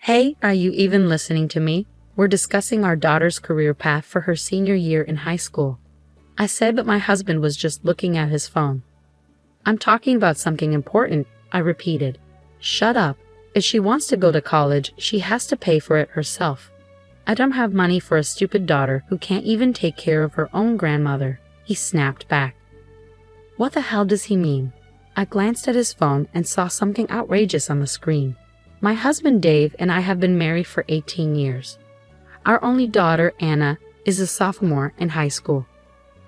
Hey, are you even listening to me? We're discussing our daughter's career path for her senior year in high school. I said, but my husband was just looking at his phone. I'm talking about something important, I repeated. Shut up. If she wants to go to college, she has to pay for it herself. I don't have money for a stupid daughter who can't even take care of her own grandmother, he snapped back. What the hell does he mean? I glanced at his phone and saw something outrageous on the screen. My husband Dave and I have been married for 18 years. Our only daughter, Anna, is a sophomore in high school.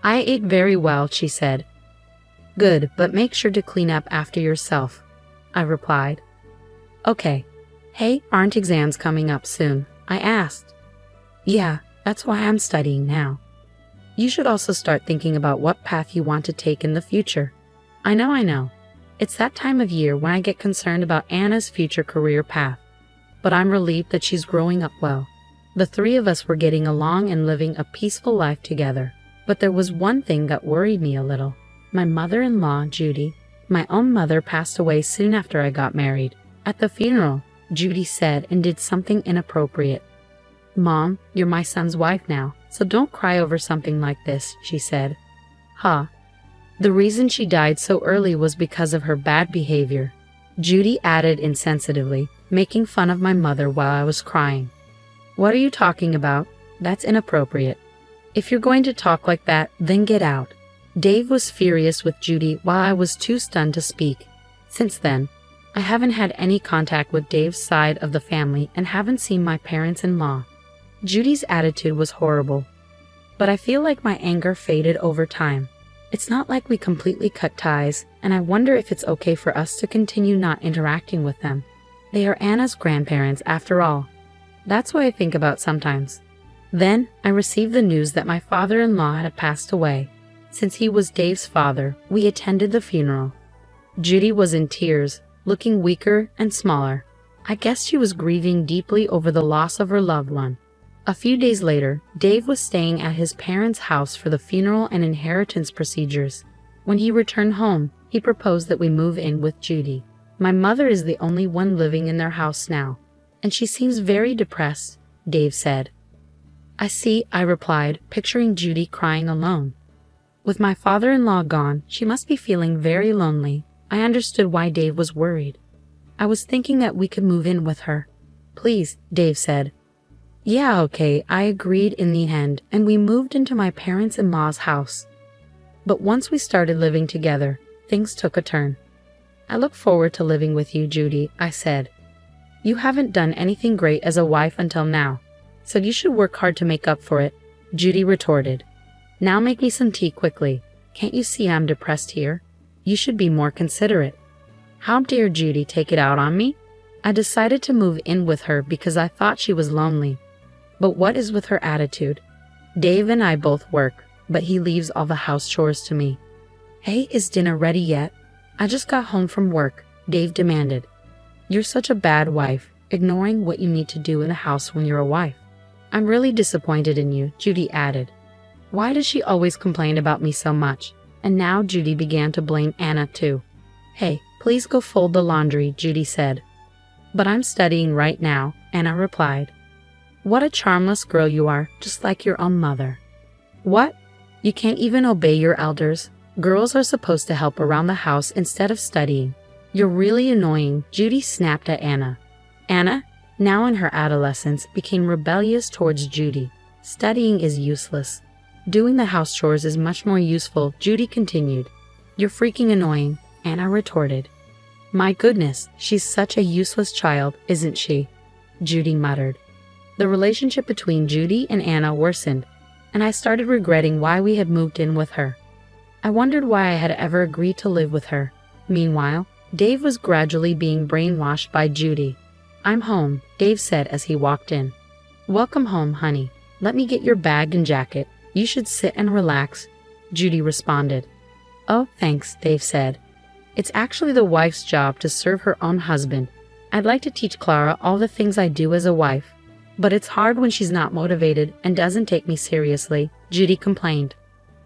I ate very well, she said. Good, but make sure to clean up after yourself, I replied. Okay. Hey, aren't exams coming up soon? I asked. Yeah, that's why I'm studying now. You should also start thinking about what path you want to take in the future. I know. It's that time of year when I get concerned about Anna's future career path. But I'm relieved that she's growing up well. The three of us were getting along and living a peaceful life together. But there was one thing that worried me a little. My mother-in-law, Judy, my own mother, passed away soon after I got married. At the funeral, Judy said and did something inappropriate. Mom, you're my son's wife now, so don't cry over something like this, she said. Huh. The reason she died so early was because of her bad behavior, Judy added insensitively, making fun of my mother while I was crying. What are you talking about? That's inappropriate. If you're going to talk like that, then get out. Dave was furious with Judy while I was too stunned to speak. Since then, I haven't had any contact with Dave's side of the family and haven't seen my parents-in-law. Judy's attitude was horrible, but I feel like my anger faded over time. It's not like we completely cut ties, and I wonder if it's okay for us to continue not interacting with them. They are Anna's grandparents after all. That's what I think about sometimes. Then, I received the news that my father-in-law had passed away. Since he was Dave's father, we attended the funeral. Judy was in tears, looking weaker and smaller. I guess she was grieving deeply over the loss of her loved one. A few days later, Dave was staying at his parents' house for the funeral and inheritance procedures. When he returned home, he proposed that we move in with Judy. My mother is the only one living in their house now, and she seems very depressed, Dave said. I see, I replied, picturing Judy crying alone. With my father-in-law gone, she must be feeling very lonely. I understood why Dave was worried. I was thinking that we could move in with her. Please, Dave said. Yeah, okay, I agreed in the end, and we moved into my parents-in-law's house. But once we started living together, things took a turn. I look forward to living with you, Judy, I said. You haven't done anything great as a wife until now, so you should work hard to make up for it, Judy retorted. Now make me some tea quickly. Can't you see I'm depressed here? You should be more considerate. How dare Judy take it out on me? I decided to move in with her because I thought she was lonely. But what is with her attitude? Dave and I both work, but he leaves all the house chores to me. Hey, is dinner ready yet? I just got home from work, Dave demanded. You're such a bad wife, ignoring what you need to do in the house when you're a wife. I'm really disappointed in you, Judy added. Why does she always complain about me so much? And now Judy began to blame Anna too. Hey, please go fold the laundry, Judy said. But I'm studying right now, Anna replied. What a charmless girl you are, just like your own mother. What? You can't even obey your elders? Girls are supposed to help around the house instead of studying. You're really annoying, Judy snapped at Anna. Anna, now in her adolescence, became rebellious towards Judy. Studying is useless. Doing the house chores is much more useful, Judy continued. You're freaking annoying, Anna retorted. My goodness, she's such a useless child, isn't she? Judy muttered. The relationship between Judy and Anna worsened, and I started regretting why we had moved in with her. I wondered why I had ever agreed to live with her. Meanwhile, Dave was gradually being brainwashed by Judy. I'm home, Dave said as he walked in. Welcome home, honey. Let me get your bag and jacket. You should sit and relax, Judy responded. Oh, thanks, Dave said. It's actually the wife's job to serve her own husband. I'd like to teach Clara all the things I do as a wife. But it's hard when she's not motivated and doesn't take me seriously, Judy complained.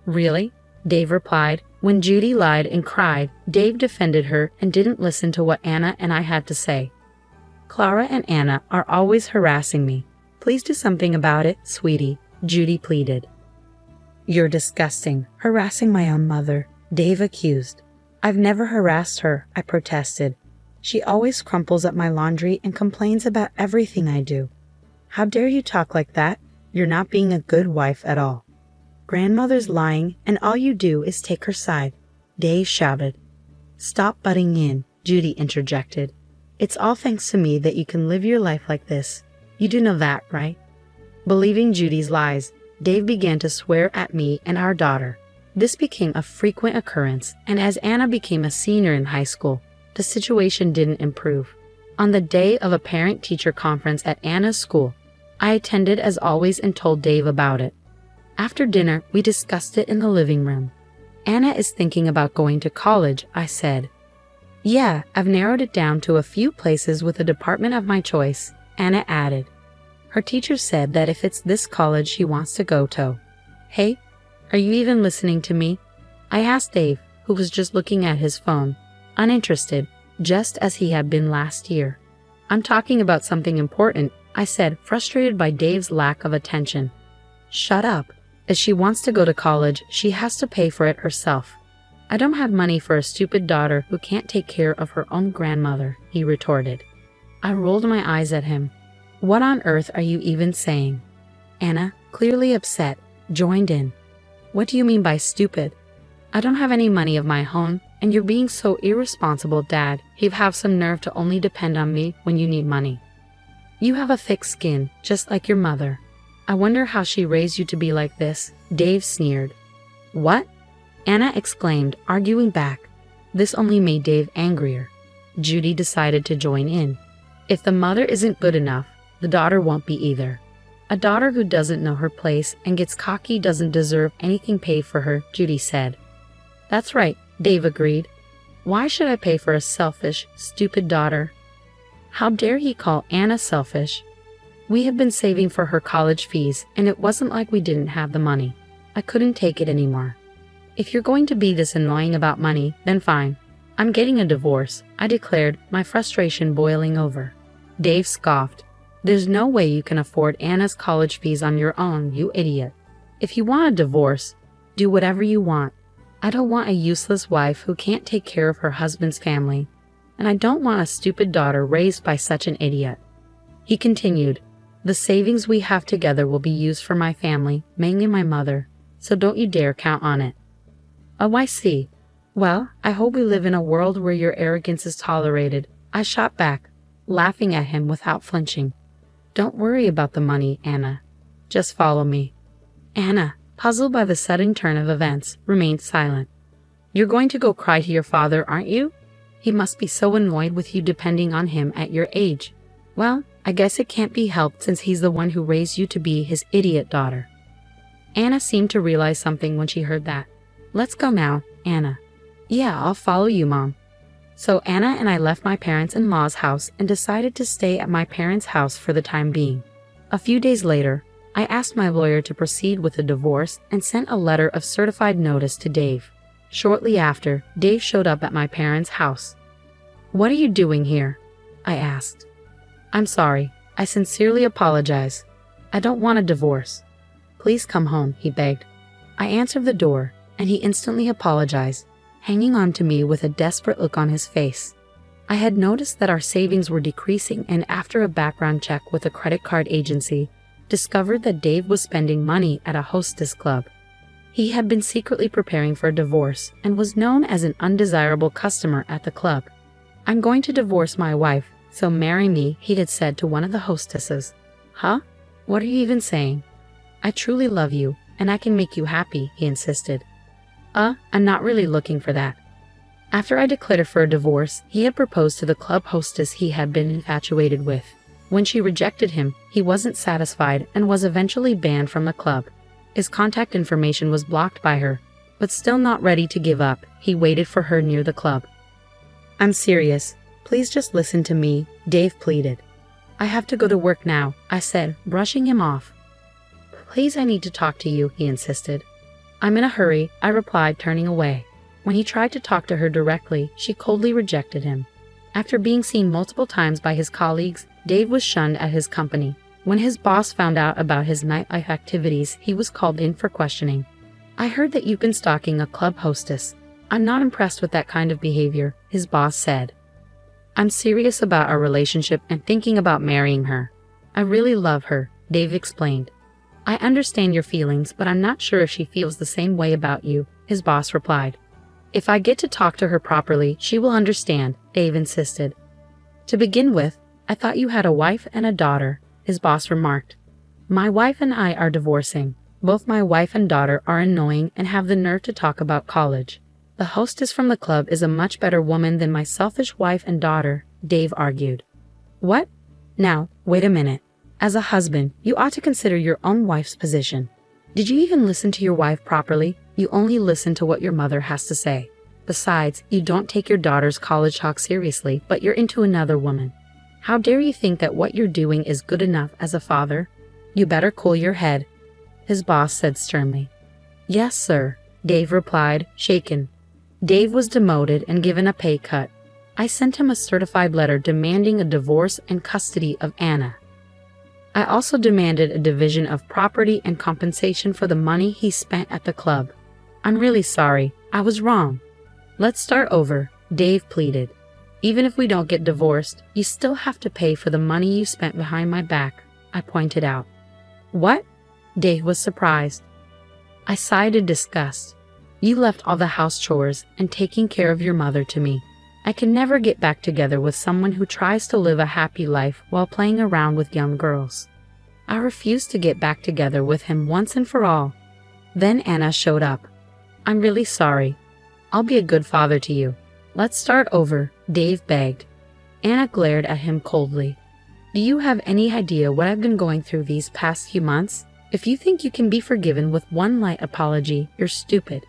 Really? Dave replied. When Judy lied and cried, Dave defended her and didn't listen to what Anna and I had to say. Clara and Anna are always harassing me. Please do something about it, sweetie, Judy pleaded. You're disgusting, harassing my own mother, Dave accused. I've never harassed her, I protested. She always crumples up my laundry and complains about everything I do. How dare you talk like that? You're not being a good wife at all. Grandmother's lying, and all you do is take her side, Dave shouted. Stop butting in, Judy interjected. It's all thanks to me that you can live your life like this. You do know that, right? Believing Judy's lies, Dave began to swear at me and our daughter. This became a frequent occurrence, and as Anna became a senior in high school, the situation didn't improve. On the day of a parent-teacher conference at Anna's school, I attended as always and told Dave about it. After dinner, we discussed it in the living room. Anna is thinking about going to college, I said. Yeah, I've narrowed it down to a few places with a department of my choice, Anna added. Her teacher said that if it's this college she wants to go to. Hey, are you even listening to me? I asked Dave, who was just looking at his phone, uninterested, just as he had been last year. I'm talking about something important, I said, frustrated by Dave's lack of attention. Shut up. If she wants to go to college, she has to pay for it herself. I don't have money for a stupid daughter who can't take care of her own grandmother, he retorted. I rolled my eyes at him. What on earth are you even saying? Anna, clearly upset, joined in. What do you mean by stupid? I don't have any money of my own, and you're being so irresponsible, Dad. You have some nerve to only depend on me when you need money. You have a thick skin, just like your mother. I wonder how she raised you to be like this, Dave sneered. What? Anna exclaimed, arguing back. This only made Dave angrier. Judy decided to join in. If the mother isn't good enough, the daughter won't be either. A daughter who doesn't know her place and gets cocky doesn't deserve anything paid for her, Judy said. That's right, Dave agreed. Why should I pay for a selfish, stupid daughter? How dare he call Anna selfish? We had been saving for her college fees, and it wasn't like we didn't have the money. I couldn't take it anymore. If you're going to be this annoying about money, then fine. I'm getting a divorce, I declared, my frustration boiling over. Dave scoffed. There's no way you can afford Anna's college fees on your own, you idiot. If you want a divorce, do whatever you want. I don't want a useless wife who can't take care of her husband's family, and I don't want a stupid daughter raised by such an idiot. He continued, the savings we have together will be used for my family, mainly my mother, so don't you dare count on it. Oh, I see. Well, I hope we live in a world where your arrogance is tolerated, I shot back, laughing at him without flinching. Don't worry about the money, Anna. Just follow me. Anna, puzzled by the sudden turn of events, remained silent. You're going to go cry to your father, aren't you? He must be so annoyed with you depending on him at your age. Well, I guess it can't be helped since he's the one who raised you to be his idiot daughter. Anna seemed to realize something when she heard that. Let's go now, Anna. Yeah, I'll follow you, Mom. So Anna and I left my parents-in-law's house and decided to stay at my parents' house for the time being. A few days later, I asked my lawyer to proceed with the divorce and sent a letter of certified notice to Dave. Shortly after, Dave showed up at my parents' house. What are you doing here? I asked. I'm sorry. I sincerely apologize. I don't want a divorce. Please come home, he begged. I answered the door, and he instantly apologized, hanging on to me with a desperate look on his face. I had noticed that our savings were decreasing, and after a background check with a credit card agency, discovered that Dave was spending money at a hostess club. He had been secretly preparing for a divorce and was known as an undesirable customer at the club. I'm going to divorce my wife, so marry me, he had said to one of the hostesses. Huh? What are you even saying? I truly love you, and I can make you happy, he insisted. I'm not really looking for that. After I declared for a divorce, he had proposed to the club hostess he had been infatuated with. When she rejected him, he wasn't satisfied and was eventually banned from the club. His contact information was blocked by her, but still not ready to give up, he waited for her near the club. I'm serious. Please just listen to me, Dave pleaded. I have to go to work now, I said, brushing him off. Please, I need to talk to you, he insisted. I'm in a hurry, I replied, turning away. When he tried to talk to her directly, she coldly rejected him. After being seen multiple times by his colleagues, Dave was shunned at his company. When his boss found out about his nightlife activities, he was called in for questioning. "I heard that you've been stalking a club hostess. I'm not impressed with that kind of behavior," his boss said. "I'm serious about our relationship and thinking about marrying her. I really love her," Dave explained. "I understand your feelings, but I'm not sure if she feels the same way about you," his boss replied. "If I get to talk to her properly, she will understand," Dave insisted. "To begin with, I thought you had a wife and a daughter," his boss remarked. "My wife and I are divorcing. Both my wife and daughter are annoying and have the nerve to talk about college. The hostess from the club is a much better woman than my selfish wife and daughter," Dave argued. "What? Now, wait a minute. As a husband, you ought to consider your own wife's position. Did you even listen to your wife properly? You only listen to what your mother has to say. Besides, you don't take your daughter's college talk seriously, but you're into another woman. How dare you think that what you're doing is good enough as a father? You better cool your head," his boss said sternly. "Yes, sir," Dave replied, shaken. Dave was demoted and given a pay cut. I sent him a certified letter demanding a divorce and custody of Anna. I also demanded a division of property and compensation for the money he spent at the club. "I'm really sorry. I was wrong. Let's start over," Dave pleaded. "Even if we don't get divorced, you still have to pay for the money you spent behind my back," I pointed out. "What?" Dave was surprised. I sighed in disgust. "You left all the house chores and taking care of your mother to me. I can never get back together with someone who tries to live a happy life while playing around with young girls. I refuse to get back together with him once and for all." Then Anna showed up. "I'm really sorry. I'll be a good father to you. Let's start over," Dave begged. Anna glared at him coldly. "Do you have any idea what I've been going through these past few months? If you think you can be forgiven with one light apology, you're stupid.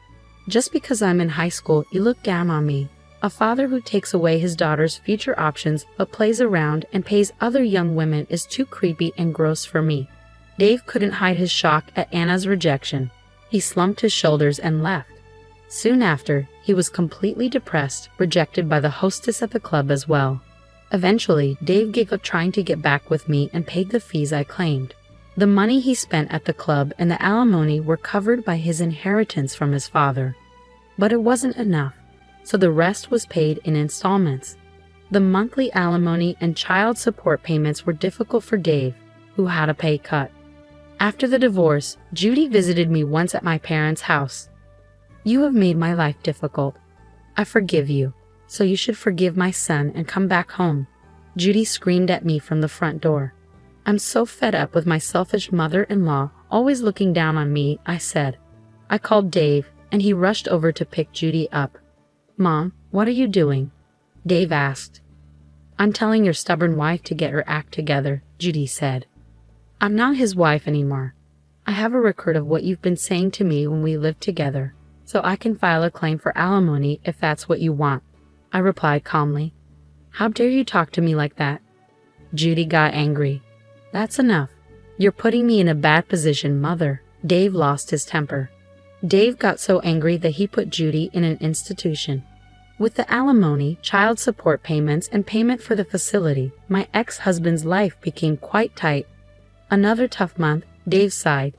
Just because I'm in high school, you look down on me. A father who takes away his daughter's future options but plays around and pays other young women is too creepy and gross for me." Dave couldn't hide his shock at Anna's rejection. He slumped his shoulders and left. Soon after, he was completely depressed, rejected by the hostess at the club as well. Eventually, Dave gave up trying to get back with me and paid the fees I claimed. The money he spent at the club and the alimony were covered by his inheritance from his father. But it wasn't enough, so the rest was paid in installments. The monthly alimony and child support payments were difficult for Dave, who had a pay cut. After the divorce, Judy visited me once at my parents' house. "You have made my life difficult. I forgive you, so you should forgive my son and come back home," Judy screamed at me from the front door. "I'm so fed up with my selfish mother-in-law always looking down on me," I said. I called Dave, and he rushed over to pick Judy up. "Mom, what are you doing?" Dave asked. "I'm telling your stubborn wife to get her act together," Judy said. "I'm not his wife anymore. I have a record of what you've been saying to me when we lived together, so I can file a claim for alimony if that's what you want," I replied calmly. "How dare you talk to me like that?" Judy got angry. "That's enough. You're putting me in a bad position, Mother." Dave lost his temper. Dave got so angry that he put Judy in an institution. With the alimony, child support payments, and payment for the facility, my ex-husband's life became quite tight. Another tough month, Dave sighed.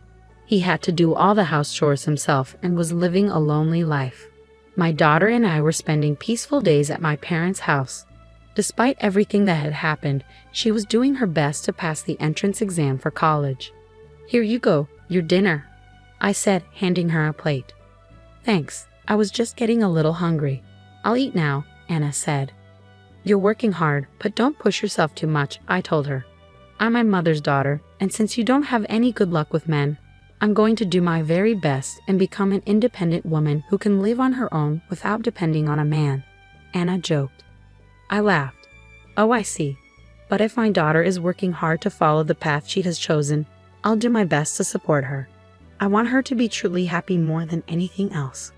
He had to do all the house chores himself and was living a lonely life. My daughter and I were spending peaceful days at my parents' house. Despite everything that had happened, she was doing her best to pass the entrance exam for college. "Here you go, your dinner," I said, handing her a plate. "Thanks, I was just getting a little hungry. I'll eat now," Anna said. "You're working hard, but don't push yourself too much," I told her. "I'm my mother's daughter, and since you don't have any good luck with men, I'm going to do my very best and become an independent woman who can live on her own without depending on a man," Anna joked. I laughed. "Oh, I see. But if my daughter is working hard to follow the path she has chosen, I'll do my best to support her. I want her to be truly happy more than anything else."